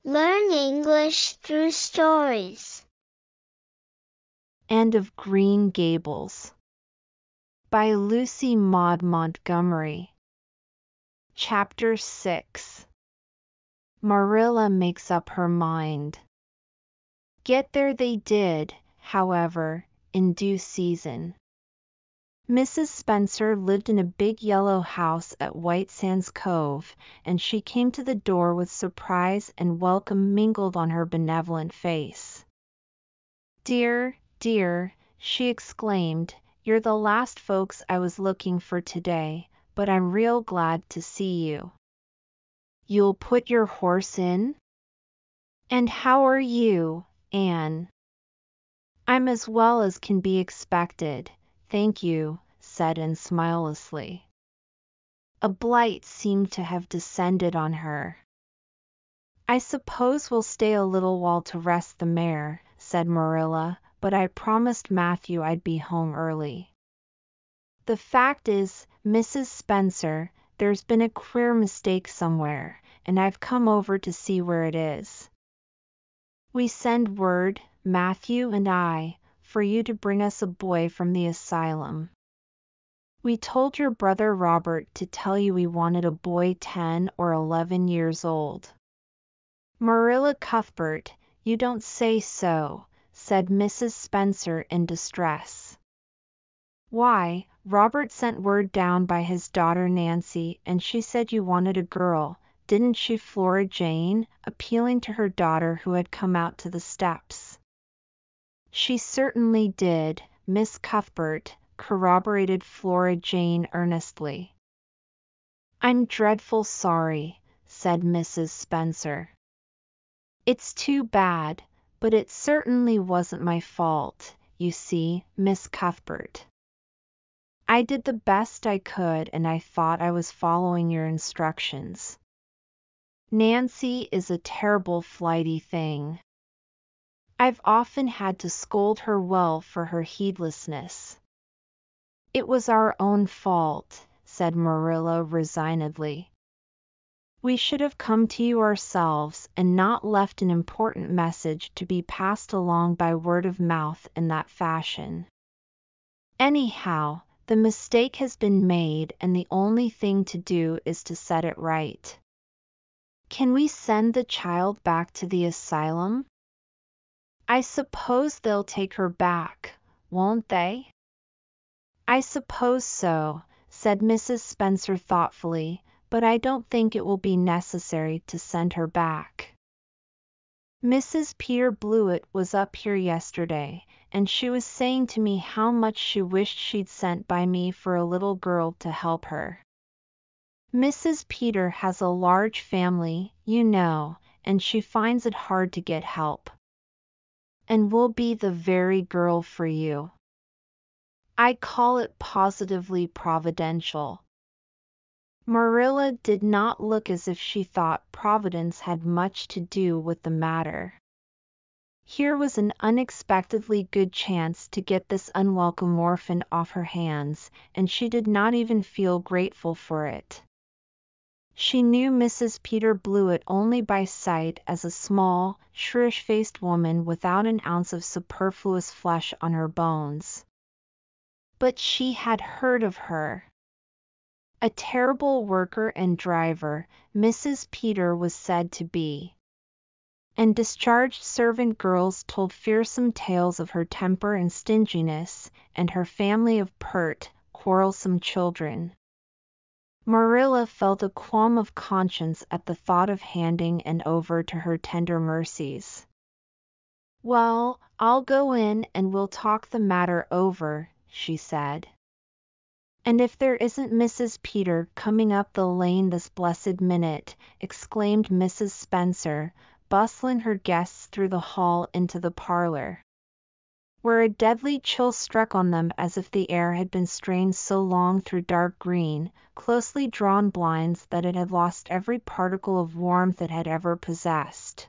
Learn English through stories. And of Green Gables by Lucy Maud Montgomery. Chapter 6. Marilla makes up her mind. Get there they did, however, in due season. Mrs. Spencer lived in a big yellow house at White Sands Cove, and she came to the door with surprise and welcome mingled on her benevolent face. "Dear, dear," she exclaimed, "you're the last folks I was looking for today, but I'm real glad to see you. You'll put your horse in? And how are you, Anne?" "I'm as well as can be expected, thank you," said Anne smilelessly. A blight seemed to have descended on her. "I suppose we'll stay a little while to rest the mare," said Marilla, "but I promised Matthew I'd be home early. The fact is, Mrs. Spencer, there's been a queer mistake somewhere, and I've come over to see where it is. We send word, Matthew and I, for you to bring us a boy from the asylum. We told your brother Robert to tell you we wanted a boy 10 or 11 years old." "Marilla Cuthbert, you don't say so," said Mrs. Spencer in distress. "Why, Robert sent word down by his daughter Nancy, and she said you wanted a girl, didn't she, Flora Jane?" appealing to her daughter who had come out to the steps. "She certainly did, Miss Cuthbert," corroborated Flora Jane earnestly. "I'm dreadful sorry," said Mrs. Spencer. "It's too bad, but it certainly wasn't my fault, you see, Miss Cuthbert. I did the best I could and I thought I was following your instructions. Nancy is a terrible flighty thing. I've often had to scold her well for her heedlessness." "It was our own fault," said Marilla resignedly. "We should have come to you ourselves and not left an important message to be passed along by word of mouth in that fashion. Anyhow, the mistake has been made and the only thing to do is to set it right. Can we send the child back to the asylum? I suppose they'll take her back, won't they?" "I suppose so," said Mrs. Spencer thoughtfully, "but I don't think it will be necessary to send her back. Mrs. Peter Blewett was up here yesterday, and she was saying to me how much she wished she'd sent by me for a little girl to help her. Mrs. Peter has a large family, you know, and she finds it hard to get help. And we'll be the very girl for you. I call it positively providential." Marilla did not look as if she thought Providence had much to do with the matter. Here was an unexpectedly good chance to get this unwelcome orphan off her hands, and she did not even feel grateful for it. She knew Mrs. Peter Blewett only by sight as a small, shrewish-faced woman without an ounce of superfluous flesh on her bones. But she had heard of her. A terrible worker and driver, Mrs. Peter was said to be. And discharged servant girls told fearsome tales of her temper and stinginess, and her family of pert, quarrelsome children. Marilla felt a qualm of conscience at the thought of handing Anne over to her tender mercies. "Well, I'll go in and we'll talk the matter over," she said. "And if there isn't Mrs. Peter coming up the lane this blessed minute," exclaimed Mrs. Spencer, bustling her guests through the hall into the parlor, where a deadly chill struck on them as if the air had been strained so long through dark green, closely drawn blinds that it had lost every particle of warmth it had ever possessed.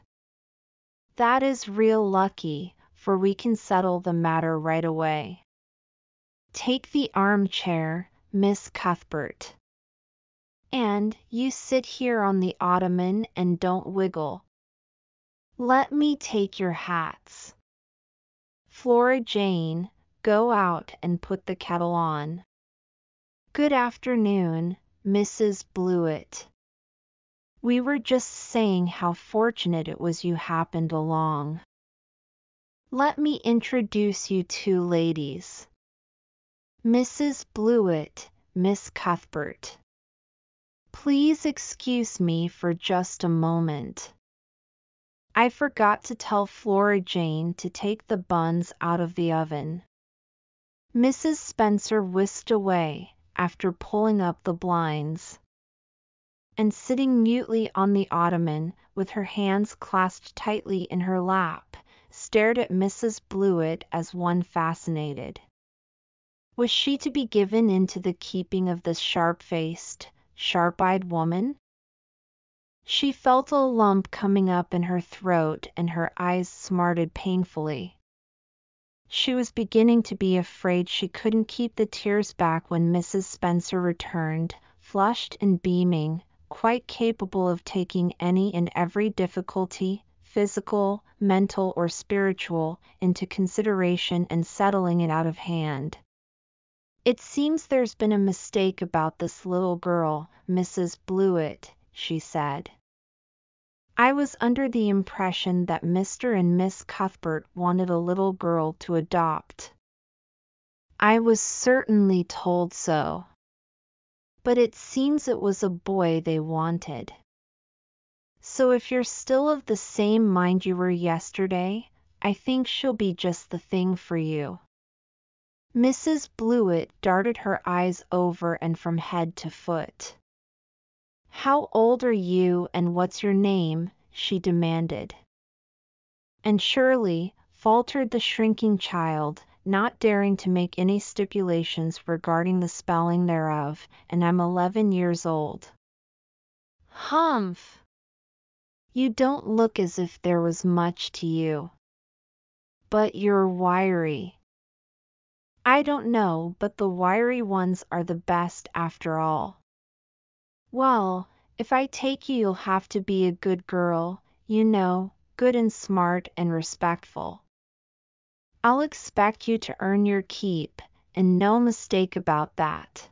"That is real lucky, for we can settle the matter right away. Take the armchair, Miss Cuthbert. And you sit here on the ottoman and don't wiggle. Let me take your hats. Flora Jane, go out and put the kettle on. Good afternoon, Mrs. Blewett. We were just saying how fortunate it was you happened along. Let me introduce you two ladies. Mrs. Blewett, Miss Cuthbert. Please excuse me for just a moment. I forgot to tell Flora Jane to take the buns out of the oven. Mrs. Spencer whisked away after pulling up the blinds, and sitting mutely on the ottoman with her hands clasped tightly in her lap, stared at Mrs. Blewett as one fascinated. Was she to be given into the keeping of this sharp-faced, sharp-eyed woman? She felt a lump coming up in her throat and her eyes smarted painfully. She was beginning to be afraid she couldn't keep the tears back when Mrs. Spencer returned, flushed and beaming, quite capable of taking any and every difficulty, physical, mental, or spiritual, into consideration and settling it out of hand. It seems there's been a mistake about this little girl, Mrs. Blewett, she said. I was under the impression that Mr. and Miss Cuthbert wanted a little girl to adopt. I was certainly told so. But it seems it was a boy they wanted. So if you're still of the same mind you were yesterday, I think she'll be just the thing for you. Mrs. Blewett darted her eyes over and from head to foot. How old are you and what's your name? She demanded. And Shirley, faltered the shrinking child, not daring to make any stipulations regarding the spelling thereof, and I'm 11 years old. Humph! You don't look as if there was much to you. But you're wiry. I don't know, but the wiry ones are the best after all. Well, if I take you, you'll have to be a good girl, you know, good and smart and respectful. I'll expect you to earn your keep, and no mistake about that.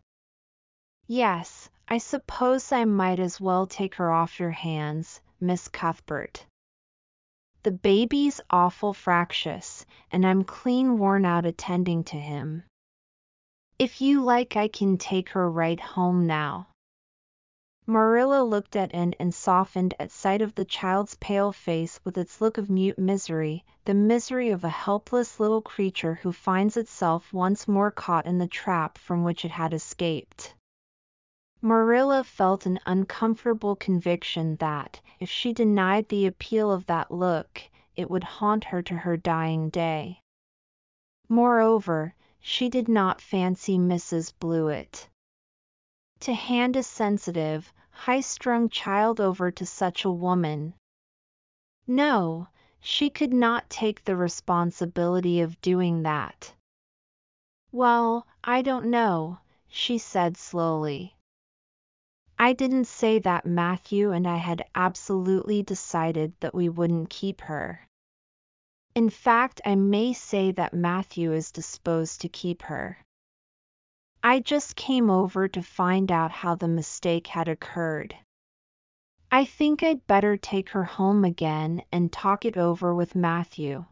Yes, I suppose I might as well take her off your hands, Miss Cuthbert. The baby's awful fractious, and I'm clean worn out attending to him. If you like, I can take her right home now. Marilla looked at Anne and softened at sight of the child's pale face with its look of mute misery, the misery of a helpless little creature who finds itself once more caught in the trap from which it had escaped. Marilla felt an uncomfortable conviction that, if she denied the appeal of that look, it would haunt her to her dying day. Moreover, she did not fancy Mrs. Blewett. To hand a sensitive, high-strung child over to such a woman. No, she could not take the responsibility of doing that. Well, I don't know, she said slowly. I didn't say that Matthew and I had absolutely decided that we wouldn't keep her. In fact, I may say that Matthew is disposed to keep her. I just came over to find out how the mistake had occurred. I think I'd better take her home again and talk it over with Matthew.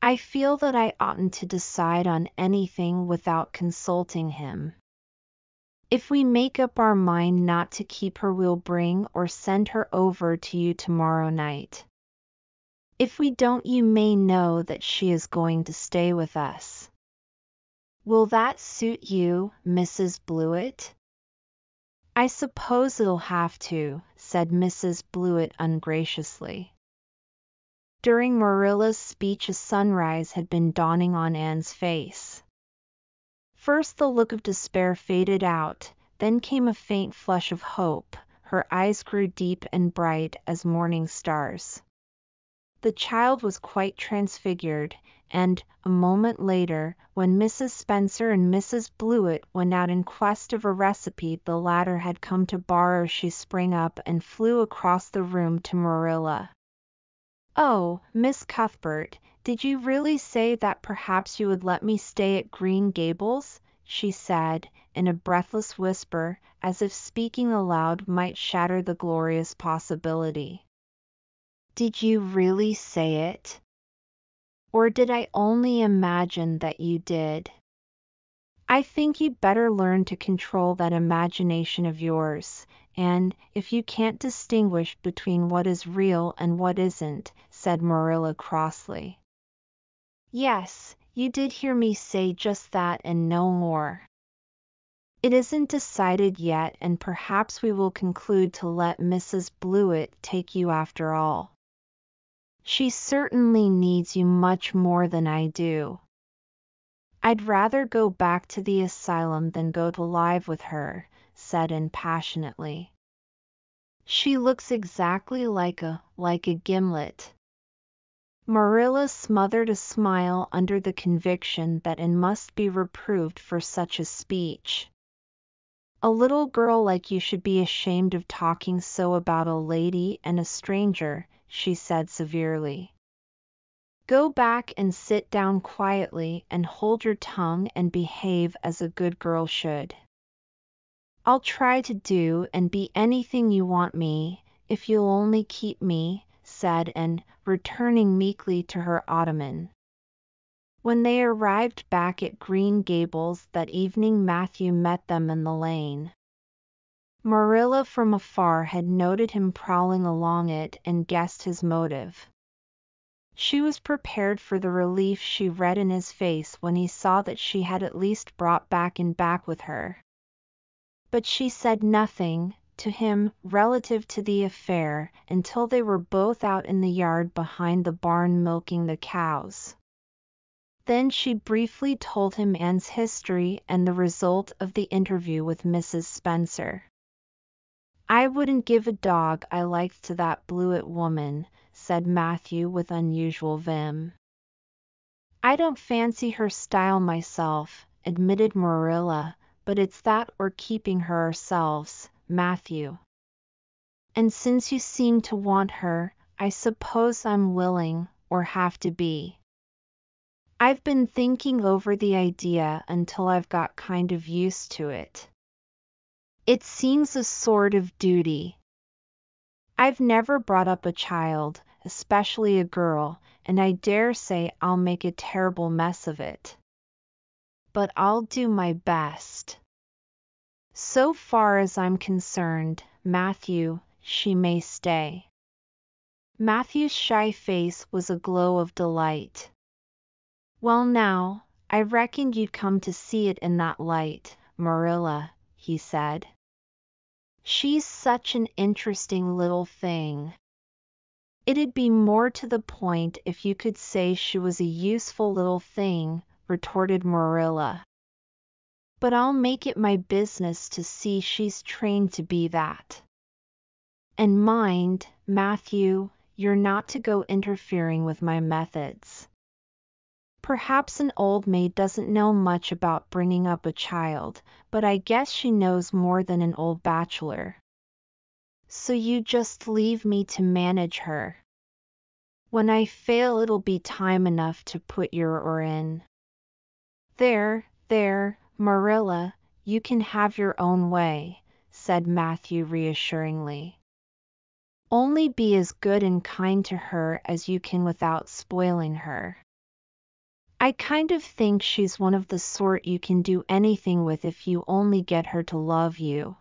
I feel that I oughtn't to decide on anything without consulting him. If we make up our mind not to keep her, we'll bring or send her over to you tomorrow night. If we don't, you may know that she is going to stay with us. Will that suit you, Mrs. Blewett? I suppose it'll have to, said Mrs. Blewett ungraciously. During Marilla's speech a sunrise had been dawning on Anne's face. First the look of despair faded out, then came a faint flush of hope. Her eyes grew deep and bright as morning stars. The child was quite transfigured, and, a moment later, when Mrs. Spencer and Mrs. Blewett went out in quest of a recipe the latter had come to borrow, she sprang up and flew across the room to Marilla. "Oh, Miss Cuthbert, did you really say that perhaps you would let me stay at Green Gables?" she said, in a breathless whisper, as if speaking aloud might shatter the glorious possibility. "Did you really say it? Or did I only imagine that you did? I think you'd better learn to control that imagination of yours, and, if you can't distinguish between what is real and what isn't," said Marilla crossly. "Yes, you did hear me say just that and no more. It isn't decided yet, and perhaps we will conclude to let Mrs. Blewett take you after all. She certainly needs you much more than I do. I'd rather go back to the asylum than go to live with her," said Anne passionately. "She looks exactly like a gimlet." Marilla smothered a smile under the conviction that Anne must be reproved for such a speech. "A little girl like you should be ashamed of talking so about a lady and a stranger," she said severely. "Go back and sit down quietly and hold your tongue and behave as a good girl should." "I'll try to do and be anything you want me, if you'll only keep me," said Anne, returning meekly to her ottoman. When they arrived back at Green Gables that evening, Matthew met them in the lane. Marilla from afar had noted him prowling along it and guessed his motive. She was prepared for the relief she read in his face when he saw that she had at least brought Anne back with her. But she said nothing to him relative to the affair until they were both out in the yard behind the barn milking the cows. Then she briefly told him Anne's history and the result of the interview with Mrs. Spencer. "I wouldn't give a dog I liked to that Blewett woman," said Matthew with unusual vim. "I don't fancy her style myself," admitted Marilla, "but it's that or keeping her ourselves, Matthew. And since you seem to want her, I suppose I'm willing, or have to be. I've been thinking over the idea until I've got kind of used to it. It seems a sort of duty. I've never brought up a child, especially a girl, and I dare say I'll make a terrible mess of it. But I'll do my best. So far as I'm concerned, Matthew, she may stay." Matthew's shy face was aglow of delight. "Well now, I reckoned you'd come to see it in that light, Marilla," he said. "She's such an interesting little thing." "It'd be more to the point if you could say she was a useful little thing," retorted Marilla. "But I'll make it my business to see she's trained to be that. And mind, Matthew, you're not to go interfering with my methods. Perhaps an old maid doesn't know much about bringing up a child, but I guess she knows more than an old bachelor. So you just leave me to manage her. When I fail, it'll be time enough to put your oar in." There, Marilla, you can have your own way," said Matthew reassuringly. "Only be as good and kind to her as you can without spoiling her. I kind of think she's one of the sort you can do anything with if you only get her to love you."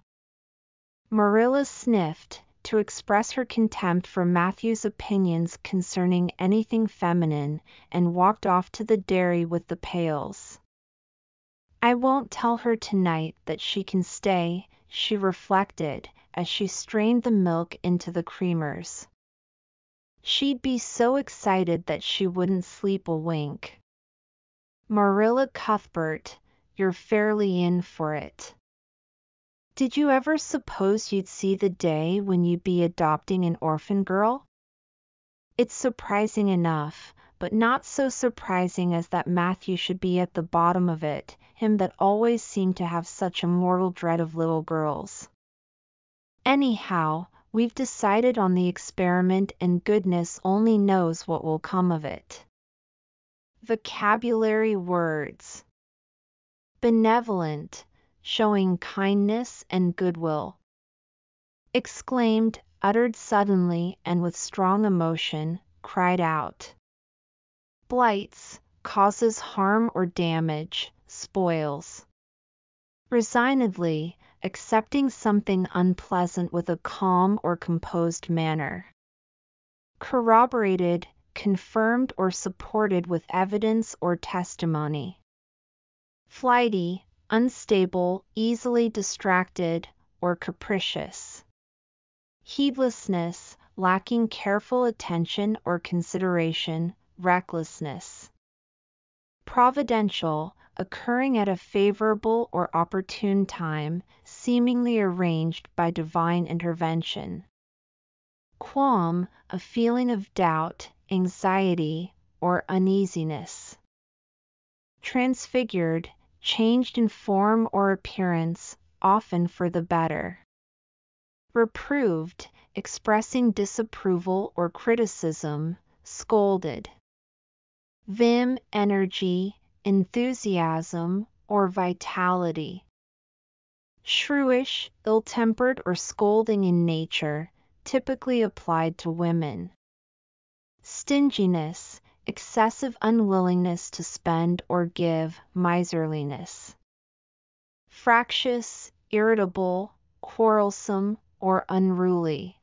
Marilla sniffed, to express her contempt for Matthew's opinions concerning anything feminine, and walked off to the dairy with the pails. "I won't tell her tonight that she can stay," she reflected, as she strained the milk into the creamers. "She'd be so excited that she wouldn't sleep a wink. Marilla Cuthbert, you're fairly in for it. Did you ever suppose you'd see the day when you'd be adopting an orphan girl? It's surprising enough, but not so surprising as that Matthew should be at the bottom of it, him that always seemed to have such a mortal dread of little girls. Anyhow, We've decided on the experiment and goodness only knows what will come of it. Vocabulary words. Benevolent, showing kindness and goodwill. Exclaimed, uttered suddenly and with strong emotion, cried out. Blights, causes harm or damage, spoils. Resignedly, accepting something unpleasant with a calm or composed manner. Corroborated, confirmed or supported with evidence or testimony. Flighty, unstable, easily distracted, or capricious. Heedlessness, lacking careful attention or consideration, recklessness. Providential, occurring at a favorable or opportune time, seemingly arranged by divine intervention. Qualm, a feeling of doubt, anxiety, or uneasiness. Transfigured, changed in form or appearance, often for the better. Reproved, expressing disapproval or criticism, scolded. Vim, energy, enthusiasm, or vitality. Shrewish, ill-tempered or scolding in nature, typically applied to women. Stinginess, excessive unwillingness to spend or give, miserliness. Fractious, irritable, quarrelsome, or unruly.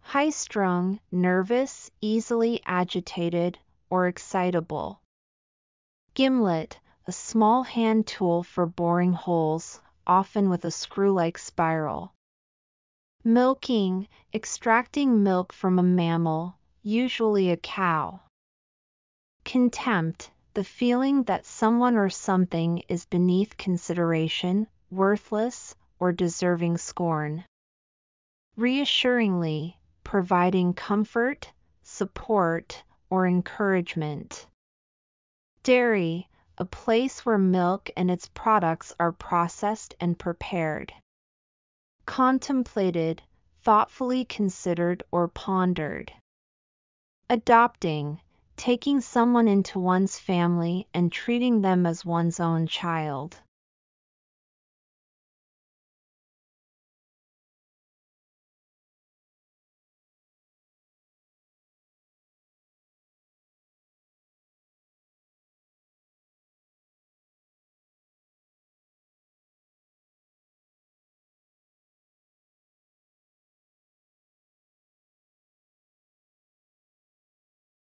High-strung, nervous, easily agitated, or excitable. Gimlet, a small hand tool for boring holes, often with a screw-like spiral. Milking, extracting milk from a mammal, usually a cow. Contempt, the feeling that someone or something is beneath consideration, worthless, or deserving scorn. Reassuringly, providing comfort, support, or encouragement. Dairy, a place where milk and its products are processed and prepared. Contemplated, thoughtfully considered or pondered. Adopting, taking someone into one's family and treating them as one's own child.